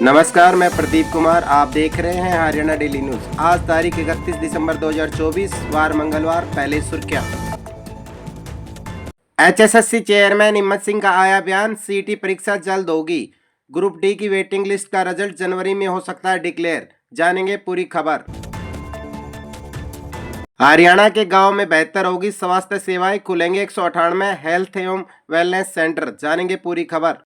नमस्कार, मैं प्रदीप कुमार। आप देख रहे हैं हरियाणा डेली न्यूज। आज तारीख 31 दिसंबर 2024, वार मंगलवार। पहले सुर्खियां। एचएसएससी चेयरमैन हिम्मत सिंह का आया बयान, सीटी परीक्षा जल्द होगी। ग्रुप डी की वेटिंग लिस्ट का रिजल्ट जनवरी में हो सकता है डिक्लेयर। जानेंगे पूरी खबर। हरियाणा के गांव में बेहतर होगी स्वास्थ्य सेवाएं, खुलेंगे 198 हेल्थ एवं वेलनेस सेंटर। जानेंगे पूरी खबर।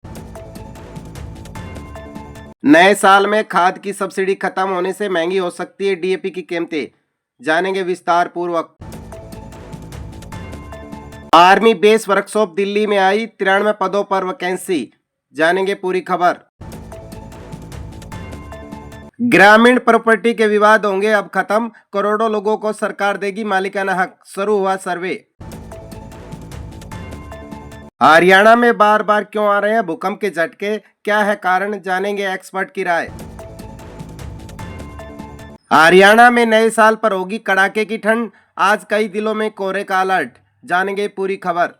नए साल में खाद की सब्सिडी खत्म होने से महंगी हो सकती है डीएपी की कीमतें। जानेंगे विस्तार पूर्वक। आर्मी बेस वर्कशॉप दिल्ली में आई, 93 पदों पर वैकेंसी। जानेंगे पूरी खबर। ग्रामीण प्रॉपर्टी के विवाद होंगे अब खत्म, करोड़ों लोगों को सरकार देगी मालिकाना हक। शुरू हुआ सर्वे। हरियाणा में बार बार क्यों आ रहे हैं भूकंप के झटके, क्या है कारण? जानेंगे एक्सपर्ट की राय। हरियाणा में नए साल पर होगी कड़ाके की ठंड, आज कई जिलों में कोहरे का अलर्ट। जानेंगे पूरी खबर।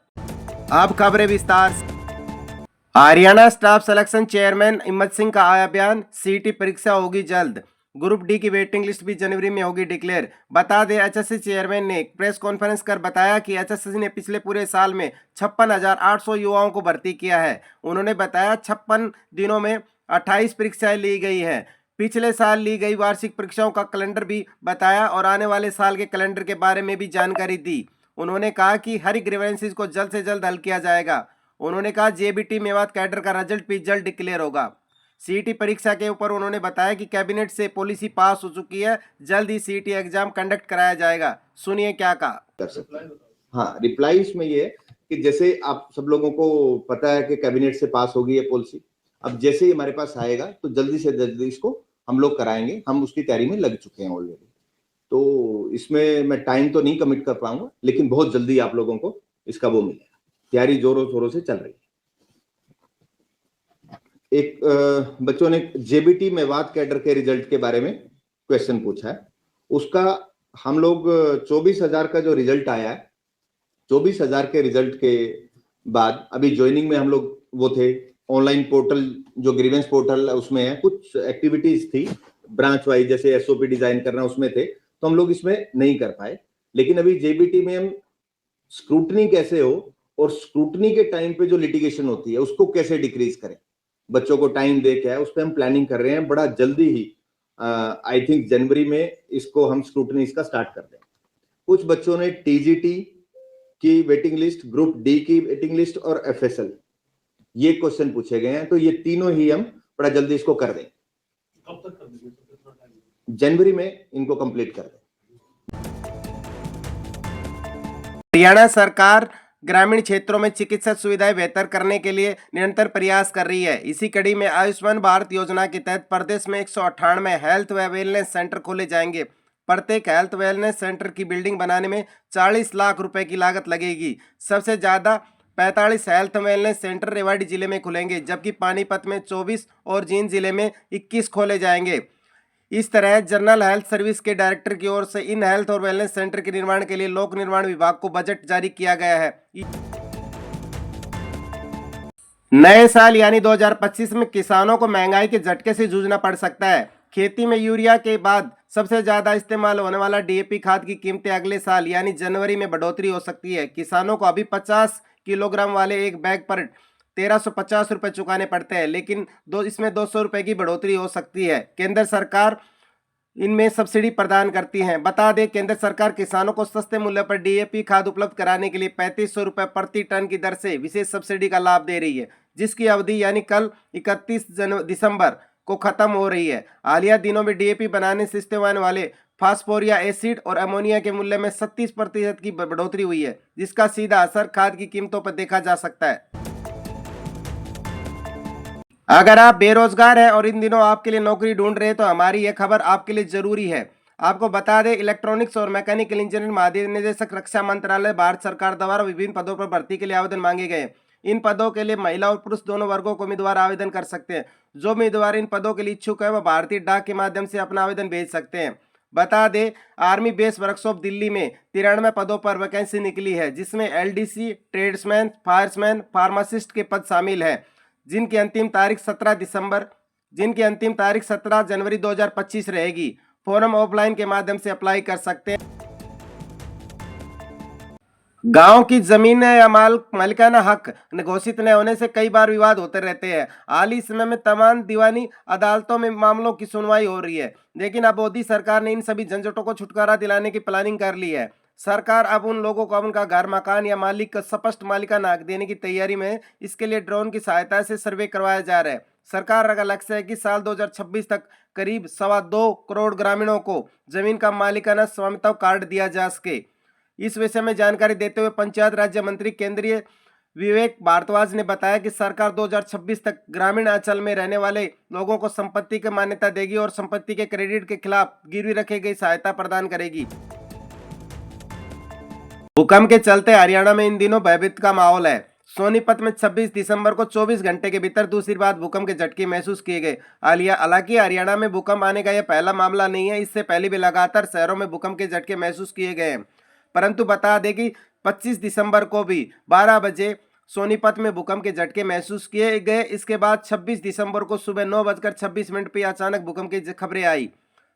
अब खबरें विस्तार से। हरियाणा स्टाफ सिलेक्शन चेयरमैन हिम्मत सिंह का आया बयान, सीटी परीक्षा होगी जल्द। ग्रुप डी की वेटिंग लिस्ट भी जनवरी में होगी डिक्लेयर। बता दें, एचएससी चेयरमैन ने एक प्रेस कॉन्फ्रेंस कर बताया कि एचएससी ने पिछले पूरे साल में 56,800 युवाओं को भर्ती किया है। उन्होंने बताया 56 दिनों में 28 परीक्षाएं ली गई हैं। पिछले साल ली गई वार्षिक परीक्षाओं का कैलेंडर भी बताया और आने वाले साल के कैलेंडर के बारे में भी जानकारी दी। उन्होंने कहा कि हर ग्रीवेंसेस को जल्द से जल्द हल किया जाएगा। उन्होंने कहा जेबीटी मेवात कैडर का रिजल्ट भी जल्द डिक्लेयर होगा। सीईटी परीक्षा के ऊपर उन्होंने बताया कि कैबिनेट से पॉलिसी पास हो चुकी है, जल्द ही सीईटी एग्जाम कंडक्ट कराया जाएगा। सुनिए क्या कहा। कर सकते हैं। हाँ, रिप्लाई इसमें ये है कि जैसे आप सब लोगों को पता है कि कैबिनेट से पास होगी ये पॉलिसी, अब जैसे ही हमारे पास आएगा तो जल्दी से जल्दी इसको हम लोग कराएंगे। हम उसकी तैयारी में लग चुके हैं ऑलरेडी, तो इसमें मैं टाइम तो नहीं कमिट कर पाऊंगा, लेकिन बहुत जल्दी आप लोगों को इसका वो मिलेगा। तैयारी जोरों शोरों से चल रही है। एक बच्चों ने जेबीटी मेवात कैडर के रिजल्ट के बारे में क्वेश्चन पूछा है। उसका हम लोग 24,000 का जो रिजल्ट आया है, 24,000 के रिजल्ट के बाद अभी ज्वाइनिंग में हम लोग वो थे ऑनलाइन पोर्टल, जो ग्रीवेंस पोर्टल उसमें है, कुछ एक्टिविटीज थी ब्रांच वाइज, जैसे एसओपी डिजाइन करना उसमें थे, तो हम लोग इसमें नहीं कर पाए। लेकिन अभी जेबीटी में हम स्क्रूटनी कैसे हो और स्क्रूटनी के टाइम पे जो लिटिगेशन होती है उसको कैसे डिक्रीज करें, बच्चों को टाइम दे के है, उस पर हम प्लानिंग कर रहे हैं। बड़ा जल्दी ही आई थिंक जनवरी में इसको हम स्क्रूटनी इसका स्टार्ट कर दें। कुछ बच्चों ने टीजीटी की वेटिंग लिस्ट, ग्रुप डी की वेटिंग लिस्ट और एफएसएल, ये क्वेश्चन पूछे गए हैं, तो ये तीनों ही हम बड़ा जल्दी इसको कर दें। कब तक कर देंगे? जनवरी में इनको कंप्लीट कर दें। हरियाणा सरकार ग्रामीण क्षेत्रों में चिकित्सा सुविधाएं बेहतर करने के लिए निरंतर प्रयास कर रही है। इसी कड़ी में आयुष्मान भारत योजना के तहत प्रदेश में 198 हेल्थ व वेलनेस सेंटर खोले जाएंगे। प्रत्येक हेल्थ वेलनेस सेंटर की बिल्डिंग बनाने में 40 लाख रुपए की लागत लगेगी। सबसे ज्यादा 45 हेल्थ वेलनेस सेंटर रेवाड़ी जिले में खुलेंगे, जबकि पानीपत में 24 और जींद जिले में 21 खोले जाएंगे। इस तरह जनरल हेल्थ सर्विस के डायरेक्टर की ओर से इन हेल्थ और वेलनेस सेंटर के निर्माण के लिए लोक निर्माण विभाग को बजट जारी किया गया है। नए साल यानी 2025 में किसानों को महंगाई के झटके से जूझना पड़ सकता है। खेती में यूरिया के बाद सबसे ज्यादा इस्तेमाल होने वाला डीएपी खाद की कीमतें अगले साल यानी जनवरी में बढ़ोतरी हो सकती है। किसानों को अभी 50 किलोग्राम वाले एक बैग पर 1350 रुपए चुकाने पड़ते हैं, लेकिन इसमें 200 रुपए की बढ़ोतरी हो सकती है। केंद्र सरकार इनमें सब्सिडी प्रदान करती है। बता दें, केंद्र सरकार किसानों को सस्ते मूल्य पर डीएपी खाद उपलब्ध कराने के लिए 3500 रुपए प्रति टन की दर से विशेष सब्सिडी का लाभ दे रही है, जिसकी अवधि यानी कल 31 दिसंबर को खत्म हो रही है। हालिया दिनों में डीएपी बनाने से इस्तेमाल वाले फास्फोरिया एसिड और अमोनिया के मूल्य में 37% की बढ़ोतरी हुई है, जिसका सीधा असर खाद की कीमतों पर देखा जा सकता है। अगर आप बेरोजगार हैं और इन दिनों आपके लिए नौकरी ढूंढ रहे हैं तो हमारी यह खबर आपके लिए जरूरी है। आपको बता दें, इलेक्ट्रॉनिक्स और मैकेनिकल इंजीनियरिंग महानिदेशक रक्षा मंत्रालय भारत सरकार द्वारा विभिन्न पदों पर भर्ती के लिए आवेदन मांगे गए। इन पदों के लिए महिला और पुरुष दोनों वर्गों को उम्मीदवार आवेदन कर सकते हैं। जो उम्मीदवार इन पदों के लिए इच्छुक है वह भारतीय डाक के माध्यम से अपना आवेदन भेज सकते हैं। बता दें, आर्मी बेस वर्कशॉप दिल्ली में 93 पदों पर वैकेंसी निकली है, जिसमें एलडीसी, ट्रेड्समैन, फायरमैन, फार्मासिस्ट के पद शामिल है, जिनकी अंतिम तारीख 17 दिसंबर जिनकी अंतिम तारीख 17 जनवरी 2025 रहेगी। फॉर्म ऑफलाइन के माध्यम से अप्लाई कर सकते हैं। गांव की जमीन या मालिकाना हक घोषित न होने से कई बार विवाद होते रहते हैं। हाल ही समय में तमाम दीवानी अदालतों में मामलों की सुनवाई हो रही है, लेकिन अब मोदी सरकार ने इन सभी झंझटों को छुटकारा दिलाने की प्लानिंग कर ली है। सरकार अब उन लोगों को उनका घर, मकान या मालिक का स्पष्ट मालिकाना हक देने की तैयारी में है। इसके लिए ड्रोन की सहायता से सर्वे करवाया जा रहा है। सरकार का लक्ष्य है कि साल 2026 तक करीब 2.25 करोड़ ग्रामीणों को जमीन का मालिकाना स्वामित्व कार्ड दिया जा सके। इस विषय में जानकारी देते हुए पंचायत राज्य मंत्री केंद्रीय विवेक भारद्वाज ने बताया कि सरकार 2026 तक ग्रामीण अंचल में रहने वाले लोगों को संपत्ति की मान्यता देगी और संपत्ति के क्रेडिट के खिलाफ गिरवी रखी गई सहायता प्रदान करेगी। भूकंप के चलते हरियाणा में इन दिनों भयभीत का माहौल है। सोनीपत में 26 दिसंबर को 24 घंटे के भीतर दूसरी बार भूकंप के झटके महसूस किए गए। हालांकि हरियाणा में भूकंप आने का यह पहला मामला नहीं है। इससे पहले भी लगातार शहरों में भूकंप के झटके महसूस किए गए हैं। परंतु बता दें कि 25 दिसंबर को भी 12 बजे सोनीपत में भूकंप के झटके महसूस किए गए। इसके बाद 26 दिसंबर को सुबह 9:26 पर अचानक भूकंप की खबरें आई।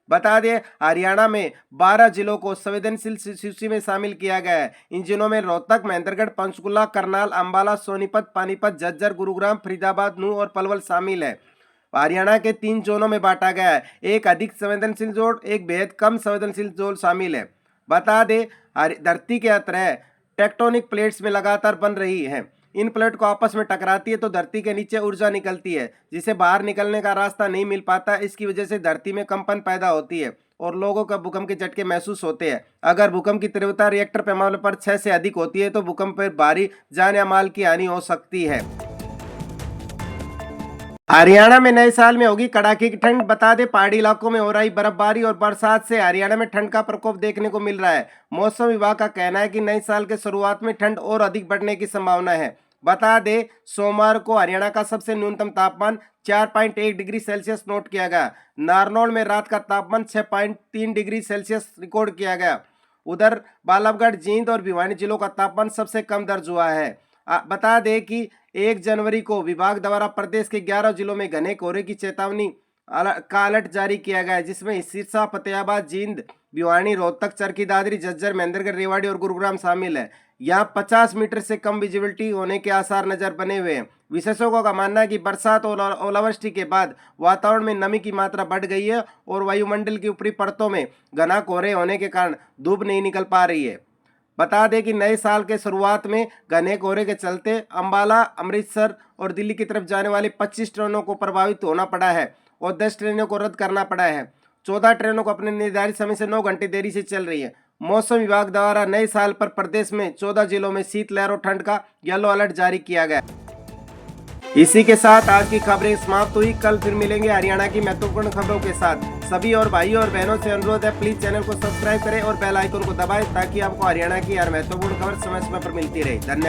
बता दें, हरियाणा में 12 जिलों को संवेदनशील सूची में शामिल किया गया है। इन जिलों में रोहतक, महेंद्रगढ़, पंचकुला, करनाल, अंबाला, सोनीपत, पानीपत, झज्जर, गुरुग्राम, फरीदाबाद, नूंह और पलवल शामिल है। हरियाणा के 3 जोनों में बांटा गया है। एक अधिक संवेदनशील जोन, एक बेहद कम संवेदनशील जोन शामिल है। बता दें, धरती के तरह टेक्टोनिक प्लेट्स में लगातार बन रही है। इन प्लेट को आपस में टकराती है तो धरती के नीचे ऊर्जा निकलती है, जिसे बाहर निकलने का रास्ता नहीं मिल पाता। इसकी वजह से धरती में कंपन पैदा होती है और लोगों को भूकंप के झटके महसूस होते हैं। अगर भूकंप की तीव्रता रिएक्टर पैमाने पर 6 से अधिक होती है तो भूकंप पर भारी जान या माल की हानि हो सकती है। हरियाणा में नए साल में होगी कड़ाके की ठंड। बता दें, पहाड़ी इलाकों में हो रही बर्फबारी और बरसात से हरियाणा में ठंड का प्रकोप देखने को मिल रहा है। मौसम विभाग का कहना है कि नए साल के शुरुआत में ठंड और अधिक बढ़ने की संभावना है। बता दें, सोमवार को हरियाणा का सबसे न्यूनतम तापमान 4.1 डिग्री सेल्सियस नोट किया गया। नारनौल में रात का तापमान 6.3 डिग्री सेल्सियस रिकॉर्ड किया गया। उधर बालाघाट, जींद और भिवानी जिलों का तापमान सबसे कम दर्ज हुआ है। बता दें कि 1 जनवरी को विभाग द्वारा प्रदेश के 11 जिलों में घने कोहरे की चेतावनी का अलर्ट जारी किया गया है, जिसमें सिरसा, फतेहाबाद, जींद, भिवानी, रोहतक, चरखी दादरी, झज्जर, महेंद्रगढ़, रेवाड़ी और गुरुग्राम शामिल है। यहाँ 50 मीटर से कम विजिबिलिटी होने के आसार नजर बने हुए हैं। विशेषज्ञों का मानना है कि बरसात और ओलावृष्टि के बाद वातावरण में नमी की मात्रा बढ़ गई है और वायुमंडल की ऊपरी परतों में घना कोहरे होने के कारण धूप नहीं निकल पा रही है। बता दें कि नए साल के शुरुआत में घने कोहरे के चलते अंबाला, अमृतसर और दिल्ली की तरफ जाने वाली 25 ट्रेनों को प्रभावित होना पड़ा है और 10 ट्रेनों को रद्द करना पड़ा है। 14 ट्रेनों को अपने निर्धारित समय से 9 घंटे देरी से चल रही है। मौसम विभाग द्वारा नए साल पर प्रदेश में 14 जिलों में शीतलहर और ठंड का येलो अलर्ट जारी किया गया। इसी के साथ आज की खबरें समाप्त हुई। कल फिर मिलेंगे हरियाणा की महत्वपूर्ण खबरों के साथ। सभी और भाइयों और बहनों से अनुरोध है, प्लीज चैनल को सब्सक्राइब करें और बेल आइकन को दबाएं ताकि आपको हरियाणा की हर महत्वपूर्ण खबर समय समय पर मिलती रहे। धन्यवाद।